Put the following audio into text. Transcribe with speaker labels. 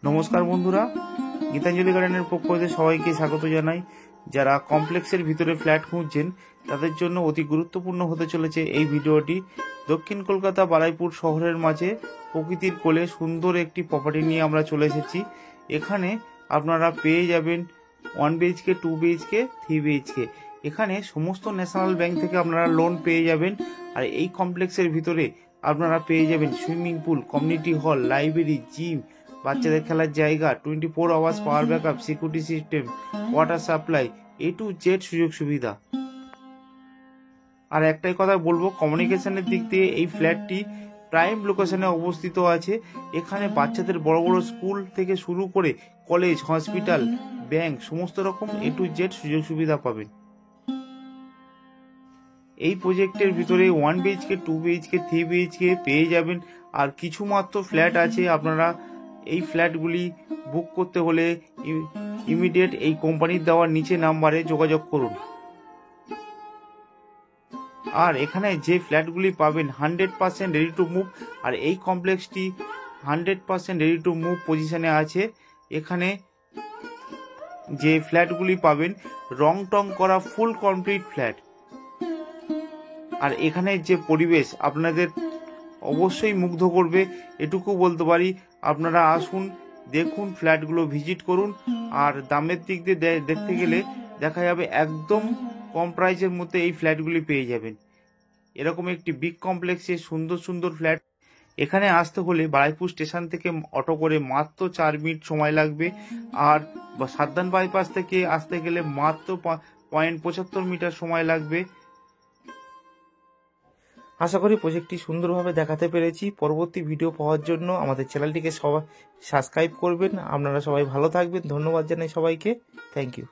Speaker 1: নমস্কার বন্ধুরা, গীতাঞ্জলি গার্ডেনের পক্ষ থেকে সবাইকে স্বাগত জানাই। যারা কমপ্লেক্সের ভিতরে ফ্ল্যাট খুঁজছেন তাদের জন্য অতি গুরুত্বপূর্ণ হতে চলেছে এই ভিডিওটি। দক্ষিণ কলকাতা বারুইপুর শহরের মাঝে প্রকৃতির কোলে সুন্দর একটি প্রপার্টি নিয়ে আমরা চলে এসেছি। এখানে আপনারা পেয়ে যাবেন 1 BHK, 2 BHK, 3 BHK। এখানে সমস্ত ন্যাশনাল ব্যাংক থেকে আপনারা লোন পেয়ে যাবেন। আর এই কমপ্লেক্সের ভিতরে আপনারা পেয়ে যাবেন swimming pool, community hall, library, gym, বাচ্চাদের খেলার জায়গা, 24 hours power backup, security system, water supply, A to Z সুযোগ সুবিধা। আর একটাই কথা বলবো, কমিউনিকেশনের দিক দিয়ে এই ফ্ল্যাটটি প্রাইম লোকেশনে অবস্থিত আছে। এখানে বাচ্চাদের বড় বড় স্কুল থেকে শুরু করে কলেজ, হসপিটাল, ব্যাংক সমস্ত রকম A to Z সুযোগ সুবিধা পাবেন। এই প্রজেক্টের ভিতরে 1 BHK, 2 BHK, 3 BHK পেয়ে যাবেন। আর কিছু মাত্র ফ্ল্যাট আছে। আপনারা এই ফ্ল্যাটগুলি বুক করতে হলে ইমিডিয়েট এই কোম্পানির দেওয়ার নিচে নাম্বারে যোগাযোগ করুন। আর এখানে যে ফ্ল্যাটগুলি পাবেন 100% রেডি টু মুভ। আর এই কমপ্লেক্সটি 100% রেডি টু মুভ পজিশনে আছে। এখানে যে ফ্ল্যাটগুলি পাবেন রং টং করা ফুল কমপ্লিট ফ্ল্যাট। আর এখানে যে পরিবেশ আপনাদের অবশ্যই মুগ্ধ করবে, এটুকু বলতে পারি। আপনারা আসুন, দেখুন, ফ্ল্যাটগুলো ভিজিট করুন। আর দামের দিক দিয়ে দেখতে গেলে দেখা যাবে একদম কম প্রাইসের মধ্যে এই ফ্ল্যাটগুলি পেয়ে যাবেন। এরকম একটি বিগ কমপ্লেক্সে সুন্দর সুন্দর ফ্ল্যাট। এখানে আসতে হলে বারুইপুর স্টেশন থেকে অটো করে মাত্র 4 মিনিট সময় লাগবে। আর সাদ্দান বাইপাস থেকে আসতে গেলে মাত্র 0.75 মিটার সময় লাগবে। আশা করি প্রজেক্টটি সুন্দরভাবে দেখাতে পেরেছি। পরবর্তী ভিডিও পাওয়ার জন্য আমাদের চ্যানেলটিকে সবাই সাবস্ক্রাইব করবেন। আপনারা সবাই ভালো থাকবেন। ধন্যবাদ জানাই সবাইকে। Thank you.